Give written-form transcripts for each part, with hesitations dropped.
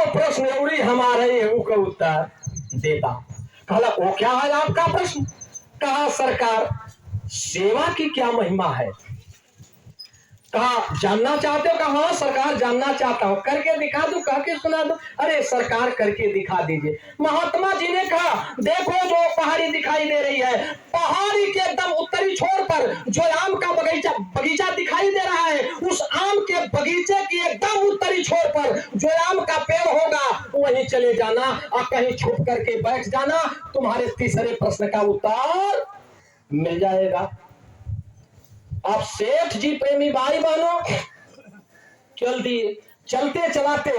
एगो प्रश्न उड़ी हमारे एहू का उत्तर देता। कहला वो क्या है आपका प्रश्न? कहा सरकार सेवा की क्या महिमा है? कहा जानना चाहते हो? कहा हाँ सरकार जानना चाहता हूं, करके दिखा दो, कह के सुना दो। अरे सरकार करके दिखा दीजिए। महात्मा जी ने कहा देखो जो पहाड़ी दिखाई दे रही है, पहाड़ी के एकदम उत्तरी छोर पर जो आम का बगीचा बगीचा दिखाई दे रहा है, उस आम के बगीचे की एकदम उत्तरी छोर पर जो आम का पेड़ होगा वहीं चले जाना और कहीं छुप करके बैठ जाना, तुम्हारे तीसरे प्रश्न का उत्तर मिल जाएगा। अब सेठ जी प्रेमी भाई बहनों चल दिए, चलते चलाते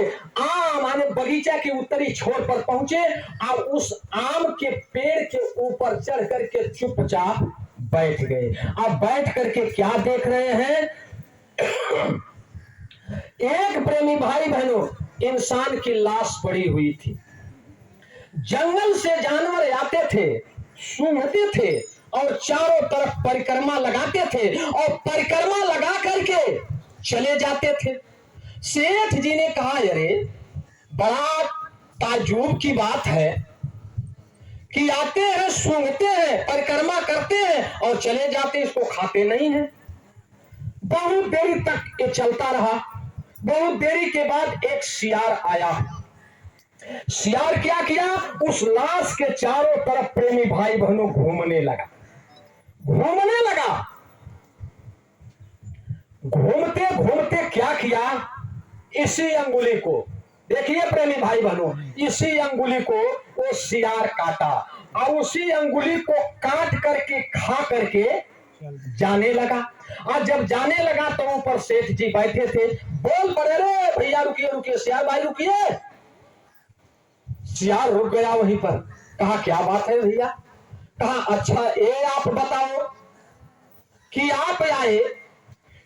आम आने बगीचा के उत्तरी छोर पर पहुंचे और उस आम के पेड़ के ऊपर चढ़ करके चुपचाप बैठ गए। अब बैठ करके क्या देख रहे हैं? एक प्रेमी भाई बहनों इंसान की लाश पड़ी हुई थी। जंगल से जानवर आते थे, सूंघते थे और चारों तरफ परिक्रमा लगाते थे और परिक्रमा लगा करके चले जाते थे। सेठ जी ने कहा अरे बड़ा ताज्जुब की बात है कि आते हैं, सूंघते हैं, परिक्रमा करते हैं और चले जाते, इसको खाते नहीं हैं। बहुत देरी तक ये चलता रहा। बहुत देरी के बाद एक सियार आया। सियार क्या किया? उस लाश के चारों तरफ प्रेमी भाई बहनों घूमने लगा। घूमते घूमते क्या किया? इसी अंगुली को देखिए प्रेमी भाई बहनों, इसी अंगुली को वो सियार काटा और उसी अंगुली को काट करके खा करके जाने लगा। और जब जाने लगा तो ऊपर सेठ जी बैठे थे, बोल पड़े रे भैया रुकिए रुकिए, सियार भाई रुकिए। सियार रुक गया वहीं पर। कहा क्या बात है भैया? कहा अच्छा ये आप बताओ कि आप आए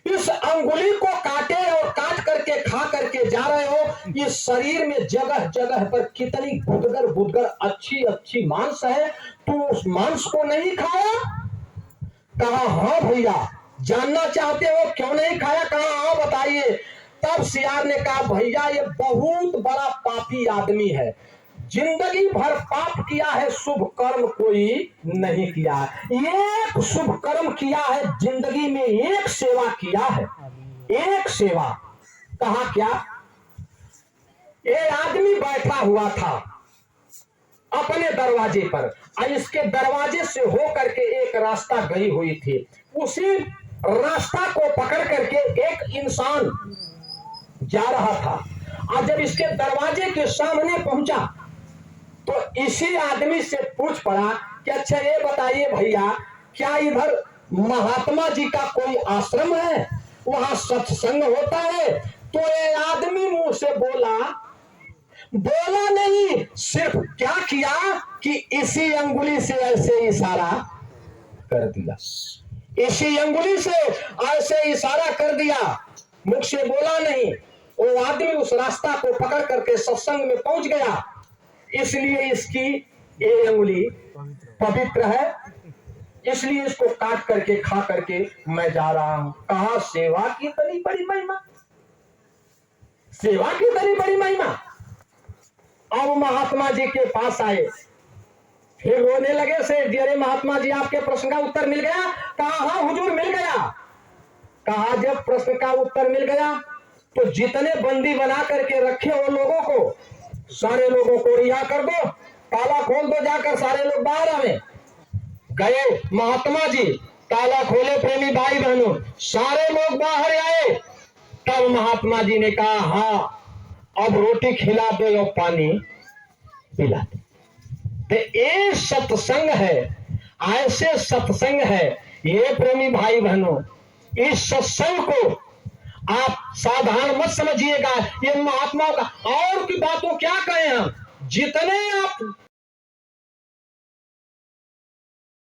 इस अंगुली को काटे और काट करके खा करके जा रहे हो, इस शरीर में जगह जगह पर कितनी बुदगर बुदगर अच्छी अच्छी मांस है, तू उस मांस को नहीं खाया? कहा हाँ भैया। जानना चाहते हो क्यों नहीं खाया? कहा हाँ बताइए। तब सियार ने कहा भैया ये बहुत बड़ा पापी आदमी है, जिंदगी भर पाप किया है, शुभ कर्म कोई नहीं किया। एक शुभ कर्म किया है जिंदगी में, एक सेवा किया है, एक सेवा। कहा क्या? ये आदमी बैठा हुआ था अपने दरवाजे पर और इसके दरवाजे से हो करके एक रास्ता गई हुई थी। उसी रास्ता को पकड़ करके एक इंसान जा रहा था और जब इसके दरवाजे के सामने पहुंचा तो इसी आदमी से पूछ पड़ा कि अच्छा ये बताइए भैया क्या इधर महात्मा जी का कोई आश्रम है, वहां सत्संग होता है? तो ये आदमी मुंह से बोला नहीं, सिर्फ क्या किया कि इसी अंगुली से ऐसे इशारा कर दिया, इसी अंगुली से ऐसे इशारा कर दिया, मुख से बोला नहीं। वो आदमी उस रास्ता को पकड़ करके सत्संग में पहुंच गया, इसलिए इसकी ये अंगुली पवित्र है, इसलिए इसको काट करके खा करके मैं जा रहा हूं। कहा सेवा की इतनी बड़ी महिमा, सेवा की इतनी बड़ी महिमा। अब महात्मा जी के पास आए, फिर रोने लगे सेठ जी, अरे महात्मा जी आपके प्रश्न का उत्तर मिल गया? कहा हाँ हुजूर मिल गया। कहा जब प्रश्न का उत्तर मिल गया तो जितने बंदी बना करके रखे हो लोगों को, सारे लोगों को रिहा कर दो, ताला खोल दो, जाकर सारे लोग बाहर आवे। गए महात्मा जी, ताला खोले प्रेमी भाई बहनों, सारे लोग बाहर आए। तब महात्मा जी ने कहा हाँ अब रोटी खिला दो और पानी पिला दो। तो ये सत्संग है, ऐसे सत्संग है ये प्रेमी भाई बहनों। इस सत्संग को आप साधारण मत समझिएगा, ये महात्माओं का। और की बातों क्या कहें हम, जितने आप